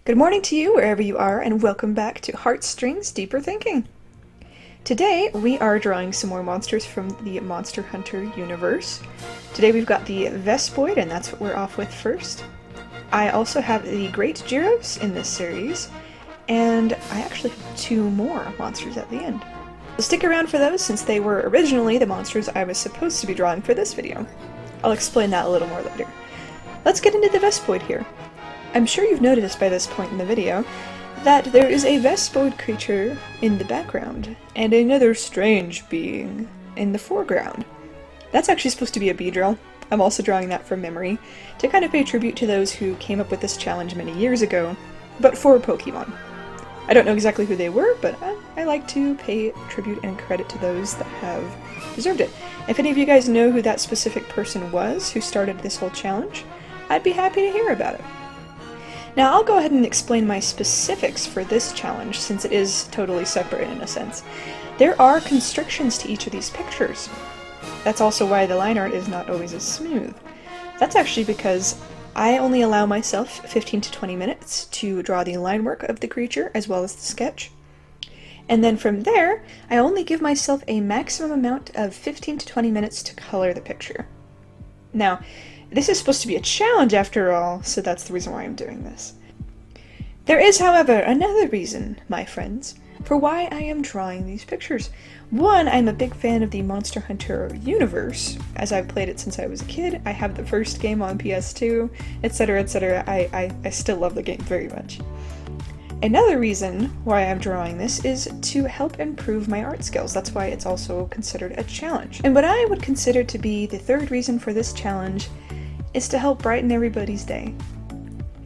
Good morning to you wherever you are, and welcome back to Hartstrings Deeper Thinking. Today we are drawing some more monsters from the Monster Hunter universe. Today we've got the Vespoid, and that's what we're off with first. I also have the Great Girros in this series, and I actually have two more monsters at the end. So stick around for those, since they were originally the monsters I was supposed to be drawing for this video. I'll explain that a little more later. Let's get into the Vespoid here. I'm sure you've noticed by this point in the video that there is a Vespoid creature in the background, and another strange being in the foreground. That's actually supposed to be a Beedrill. I'm also drawing that from memory, to kind of pay tribute to those who came up with this challenge many years ago, but for Pokemon. I don't know exactly who they were, but I like to pay tribute and credit to those that have deserved it. If any of you guys know who that specific person was who started this whole challenge, I'd be happy to hear about it. Now I'll go ahead and explain my specifics for this challenge, since it is totally separate in a sense. There are constrictions to each of these pictures. That's also why the line art is not always as smooth. That's actually because I only allow myself 15 to 20 minutes to draw the line work of the creature as well as the sketch. And then from there, I only give myself a maximum amount of 15 to 20 minutes to color the picture. Now, this is supposed to be a challenge after all, so that's the reason why I'm doing this. There is, however, another reason, my friends, for why I am drawing these pictures. One, I'm a big fan of the Monster Hunter universe, as I've played it since I was a kid. I have the first game on PS2, etc., etc. I still love the game very much. Another reason why I'm drawing this is to help improve my art skills. That's why it's also considered a challenge. And what I would consider to be the third reason for this challenge is to help brighten everybody's day.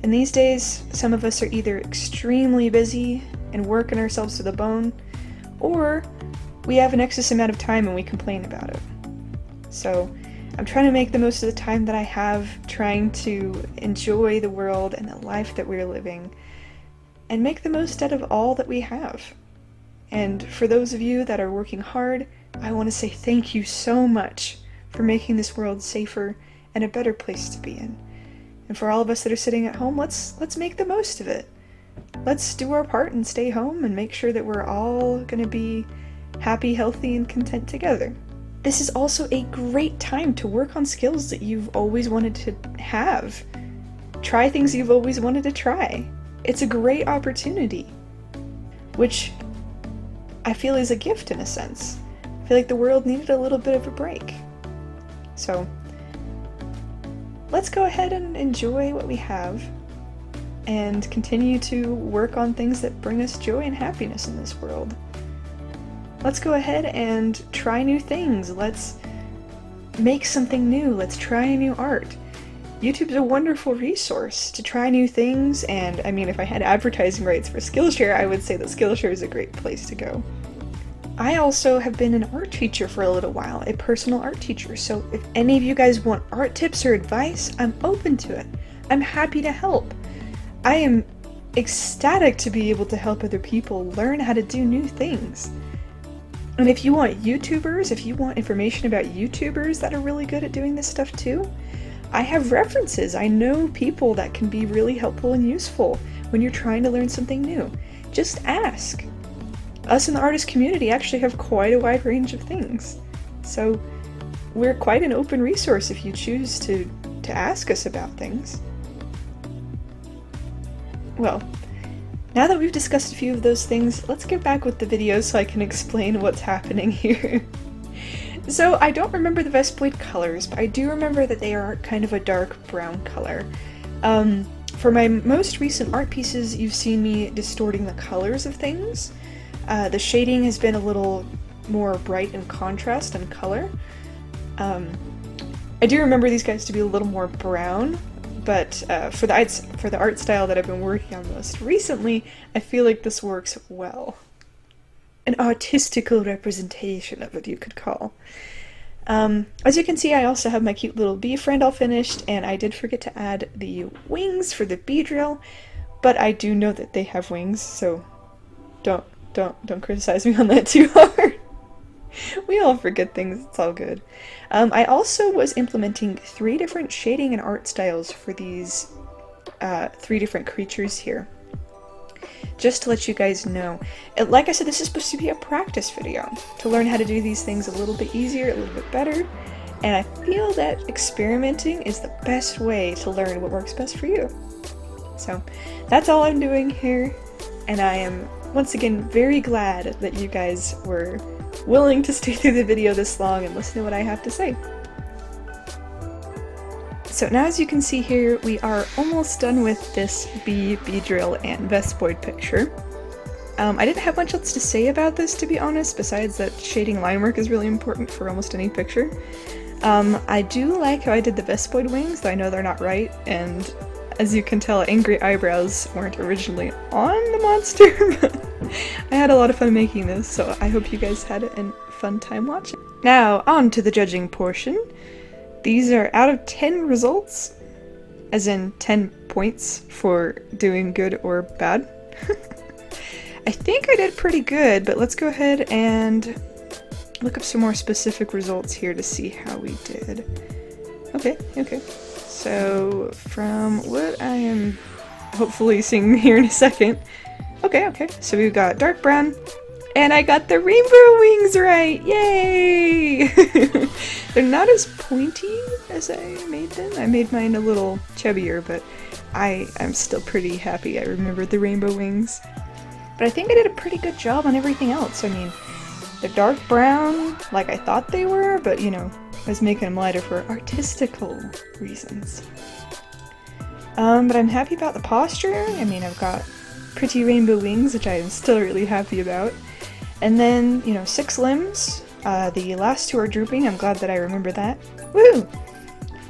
And these days, some of us are either extremely busy and working ourselves to the bone, or we have an excess amount of time and we complain about it. So I'm trying to make the most of the time that I have, trying to enjoy the world and the life that we're living, and make the most out of all that we have. And for those of you that are working hard, I want to say thank you so much for making this world safer and a better place to be in. And for all of us that are sitting at home, let's make the most of it. Let's do our part and stay home and make sure that we're all going to be happy, healthy, and content together. This is also a great time to work on skills that you've always wanted to have. Try things you've always wanted to try. It's a great opportunity, which I feel is a gift in a sense. I feel like the world needed a little bit of a break. So let's go ahead and enjoy what we have and continue to work on things that bring us joy and happiness in this world. Let's go ahead and try new things. Let's make something new. Let's try new art. YouTube's a wonderful resource to try new things, and I mean, if I had advertising rights for Skillshare, I would say that Skillshare is a great place to go. I also have been an art teacher for a little while, a personal art teacher, so if any of you guys want art tips or advice, I'm open to it. I'm happy to help. I am ecstatic to be able to help other people learn how to do new things. And if you want YouTubers, if you want information about YouTubers that are really good at doing this stuff too, I have references. I know people that can be really helpful and useful when you're trying to learn something new. Just ask. Us in the artist community actually have quite a wide range of things. So we're quite an open resource if you choose to ask us about things. Well, now that we've discussed a few of those things, let's get back with the video so I can explain what's happening here. So I don't remember the Vespoid colors, but I do remember that they are kind of a dark brown color. For my most recent art pieces, you've seen me distorting the colors of things. The shading has been a little more bright in contrast and color. I do remember these guys to be a little more brown, but for the art style that I've been working on most recently, I feel like this works well. An artistical representation of it, you could call. As you can see, I also have my cute little bee friend all finished, and I did forget to add the wings for the Beedrill, but I do know that they have wings, so don't criticize me on that too hard. We all forget things, it's all good. I also was implementing 3 different shading and art styles for these 3 different creatures here. just to let you guys know. Like I said, this is supposed to be a practice video to learn how to do these things a little bit easier, a little bit better, and I feel that experimenting is the best way to learn what works best for you. So that's all I'm doing here, and I am once again very glad that you guys were willing to stay through the video this long and listen to what I have to say. So now, as you can see here, we are almost done with this Beedrill and Vespoid picture. I didn't have much else to say about this, to be honest, besides that shading line work is really important for almost any picture. I do like how I did the Vespoid wings, though I know they're not right, and as you can tell, angry eyebrows weren't originally on the monster, but I had a lot of fun making this, so I hope you guys had a fun time watching. Now, on to the judging portion. These are out of 10 results, as in 10 points for doing good or bad. I think I did pretty good, but let's go ahead and look up some more specific results here to see how we did. Okay. So, from what I am hopefully seeing here in a second, okay, so we've got dark brown, and I got the rainbow wings right! Yay! They're not as pointy as I made them. I made mine a little chubbier, but I'm still pretty happy I remembered the rainbow wings. But I think I did a pretty good job on everything else. I mean, they're dark brown, like I thought they were, but you know, I was making them lighter for artistical reasons. But I'm happy about the posture. I mean, I've got pretty rainbow wings, which I am still really happy about. And then, you know, 6 limbs. The last 2 are drooping. I'm glad that I remember that. Woo!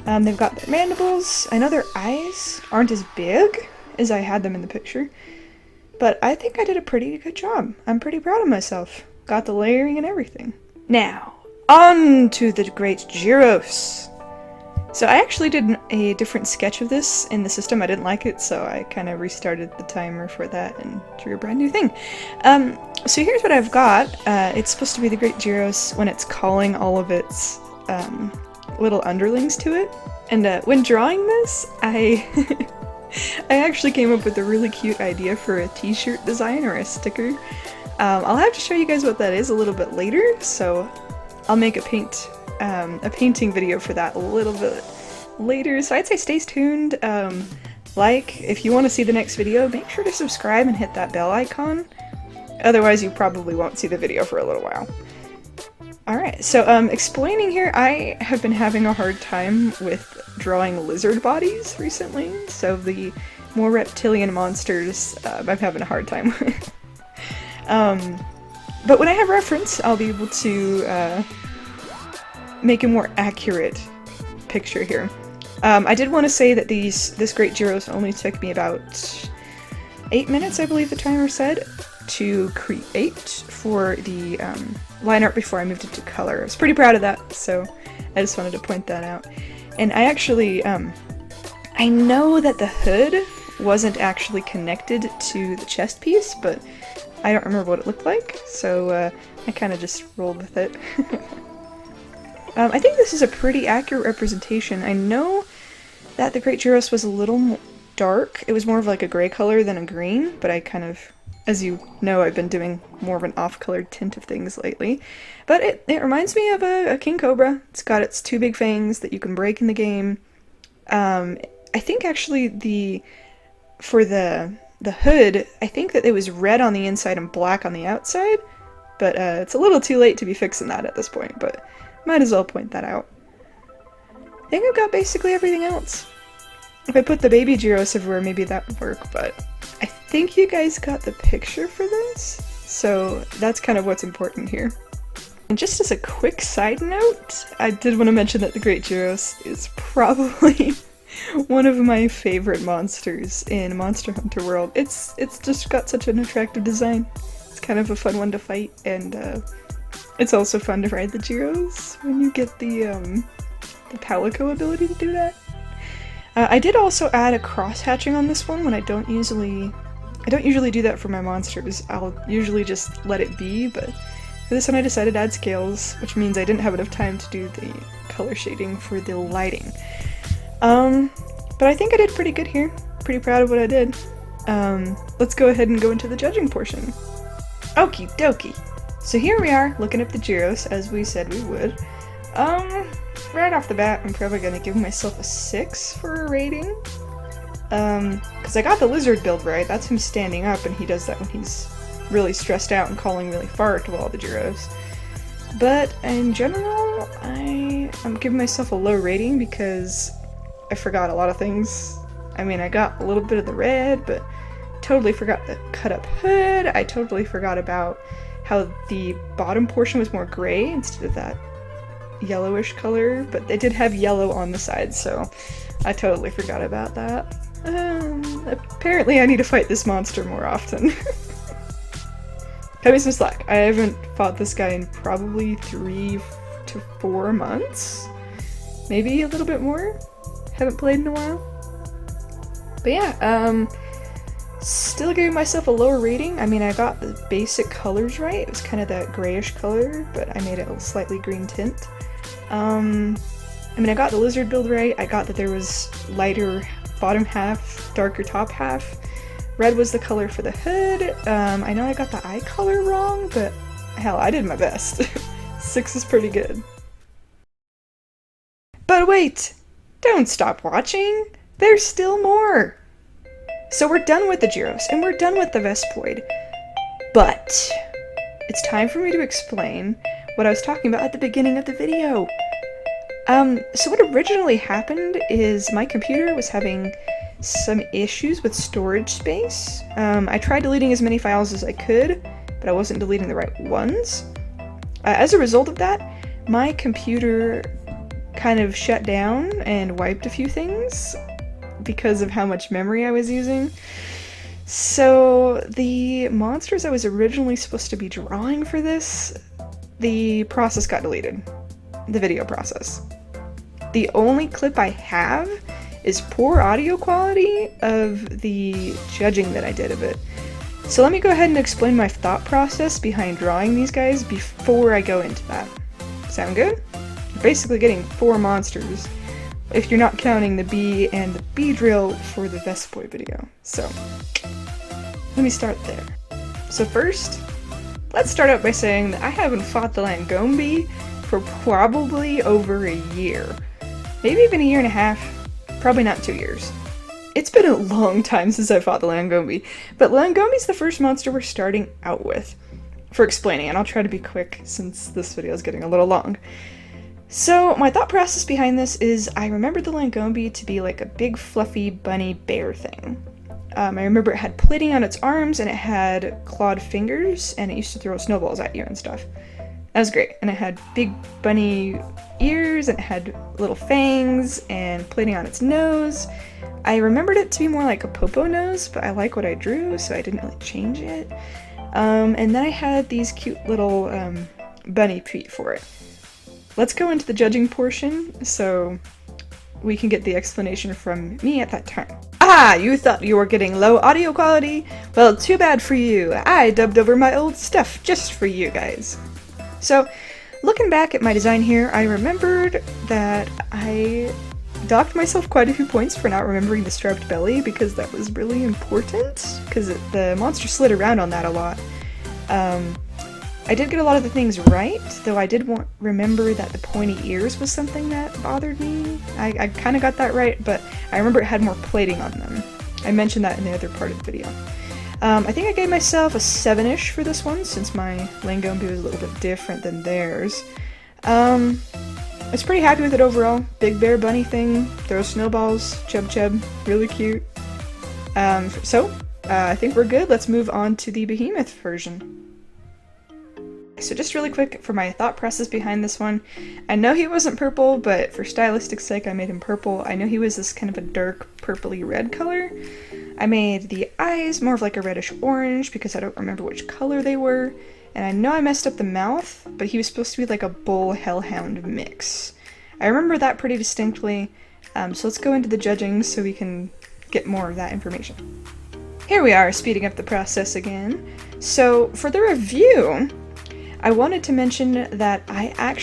They've got their mandibles. I know their eyes aren't as big as I had them in the picture, but I think I did a pretty good job. I'm pretty proud of myself. Got the layering and everything. Now, on to the great Girros. So I actually did a different sketch of this in the system. I didn't like it, so I kind of restarted the timer for that and drew a brand new thing. So here's what I've got. It's supposed to be the great Girros when it's calling all of its little underlings to it. And when drawing this, I actually came up with a really cute idea for a t-shirt design or a sticker. I'll have to show you guys what that is a little bit later, so I'll make a painting video for that a little bit later, so I'd say stay tuned. If you want to see the next video, make sure to subscribe and hit that bell icon, otherwise you probably won't see the video for a little while. Alright, so explaining here, I have been having a hard time with drawing lizard bodies recently, so the more reptilian monsters I'm having a hard time with. But when I have reference, I'll be able to make a more accurate picture here. I did want to say that this great Girros only took me about 8 minutes, I believe the timer said, to create for the line art before I moved it to color. I was pretty proud of that, so I just wanted to point that out. And I actually, I know that the hood wasn't actually connected to the chest piece, but I don't remember what it looked like, so I kind of just rolled with it. I think this is a pretty accurate representation. I know that the Great Girros was a little dark. It was more of like a gray color than a green, but I kind of, as you know, I've been doing more of an off-colored tint of things lately. But it reminds me of a king cobra. It's got its 2 big fangs that you can break in the game. I think actually for the hood, I think that it was red on the inside and black on the outside, but it's a little too late to be fixing that at this point, but might as well point that out. I think I've got basically everything else. If I put the baby Girros everywhere, maybe that would work, but I think you guys got the picture for this, so that's kind of what's important here. And just as a quick side note, I did want to mention that the Great Girros is probably one of my favorite monsters in Monster Hunter World. It's just got such an attractive design. It's kind of a fun one to fight, and it's also fun to ride the Girros when you get the Palico ability to do that. I did also add a cross-hatching on this one when I don't usually do that for my monsters. I'll usually just let it be, but for this one I decided to add scales, which means I didn't have enough time to do the color shading for the lighting. But I think I did pretty good here. Pretty proud of what I did. Let's go ahead and go into the judging portion. Okie dokie. So here we are, looking at the Girros, as we said we would. Right off the bat, I'm probably gonna give myself a 6 for a rating. Because I got the lizard build right. That's him standing up, and he does that when he's really stressed out and calling really far to all the Girros. But in general, I'm giving myself a low rating because I forgot a lot of things. I mean, I got a little bit of the red, but totally forgot the cut-up hood. I totally forgot about how the bottom portion was more gray instead of that yellowish color, but they did have yellow on the sides, so I totally forgot about that. Apparently I need to fight this monster more often. Cut me some slack. I haven't fought this guy in probably 3 to 4 months. Maybe a little bit more. Haven't played in a while. But yeah, still giving myself a lower rating. I mean, I got the basic colors right. It was kind of that grayish color, but I made it a slightly green tint. I mean, I got the lizard build right. I got that there was lighter bottom half, darker top half. Red was the color for the hood. I know I got the eye color wrong, but hell, I did my best. 6 is pretty good. But wait! Don't stop watching! There's still more! So we're done with the Girros, and we're done with the Vespoid. But it's time for me to explain what I was talking about at the beginning of the video. So what originally happened is my computer was having some issues with storage space. I tried deleting as many files as I could, but I wasn't deleting the right ones. As a result of that, my computer kind of shut down and wiped a few things because of how much memory I was using. So the monsters I was originally supposed to be drawing for this, the process got deleted. The video process. The only clip I have is poor audio quality of the judging that I did of it. So let me go ahead and explain my thought process behind drawing these guys before I go into that. Sound good? You're basically getting 4 monsters, if you're not counting the bee and the Beedrill for the Vespoid video. So, let me start there. So first, let's start out by saying that I haven't fought the Lagombi for probably over a year. Maybe even a year and a half. Probably not 2 years. It's been a long time since I fought the Lagombi, but Lagombi's the first monster we're starting out with. For explaining, and I'll try to be quick since this video is getting a little long. So my thought process behind this is I remember the Lagombi to be like a big fluffy bunny bear thing. I remember it had plating on its arms and it had clawed fingers and it used to throw snowballs at you and stuff. That was great. And it had big bunny ears and it had little fangs and plating on its nose. I remembered it to be more like a popo nose, but I like what I drew, so I didn't really change it. And then I had these cute little bunny feet for it. Let's go into the judging portion so we can get the explanation from me at that time. Ah, you thought you were getting low audio quality? Well, too bad for you. I dubbed over my old stuff just for you guys. So, looking back at my design here, I remembered that I docked myself quite a few points for not remembering the striped belly because that was really important, because the monster slid around on that a lot. I did get a lot of the things right, though I did remember that the pointy ears was something that bothered me. I kind of got that right, but I remember it had more plating on them. I mentioned that in the other part of the video. I think I gave myself a 7-ish for this one, since my Lagombi was a little bit different than theirs. I was pretty happy with it overall. Big bear bunny thing, throws snowballs, chub chub, really cute. I think we're good. Let's move on to the Behemoth version. So just really quick for my thought process behind this one. I know he wasn't purple, but for stylistic sake I made him purple. I know he was this kind of a dark purpley red color. I made the eyes more of like a reddish orange because I don't remember which color they were. And I know I messed up the mouth, but he was supposed to be like a bull hellhound mix. I remember that pretty distinctly. So let's go into the judging so we can get more of that information. Here we are, speeding up the process again. So for the review, I wanted to mention that I had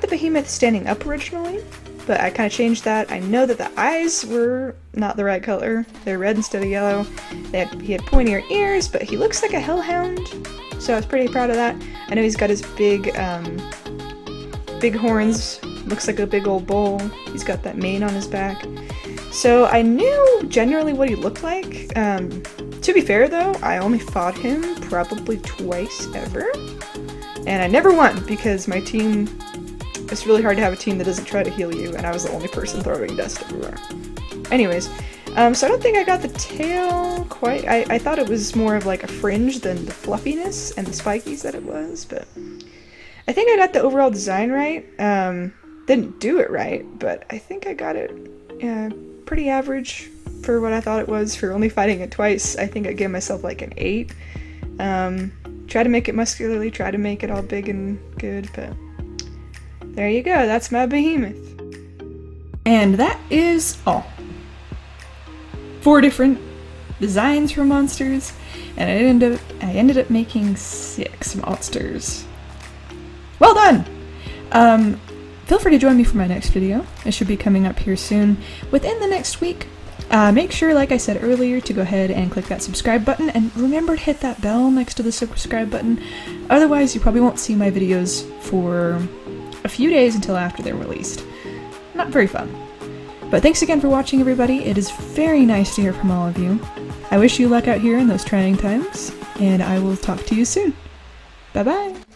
the Behemoth standing up originally, but I kind of changed that. I know that the eyes were not the right color. They're red instead of yellow. He had pointier ears, but he looks like a hellhound, so I was pretty proud of that. I know he's got his big horns, looks like a big old bull. He's got that mane on his back. So I knew generally what he looked like. To be fair though, I only fought him probably twice ever. And I never won because my team, it's really hard to have a team that doesn't try to heal you, and I was the only person throwing dust everywhere. Anyways, so I don't think I got the tail quite. I thought it was more of like a fringe than the fluffiness and the spikies that it was, but I think I got the overall design right. Didn't do it right, but I think I got it pretty average for what I thought it was for only fighting it twice. I think I gave myself like an 8. Try to make it muscularly, try to make it all big and good, but there you go, that's my behemoth. And that is all. 4 different designs for monsters, and I ended up making 6 monsters. Well done! Feel free to join me for my next video. It should be coming up here soon, within the next week. Make sure, like I said earlier, to go ahead and click that subscribe button, and remember to hit that bell next to the subscribe button. Otherwise, you probably won't see my videos for a few days until after they're released. Not very fun. But thanks again for watching, everybody. It is very nice to hear from all of you. I wish you luck out here in those trying times, and I will talk to you soon. Bye-bye!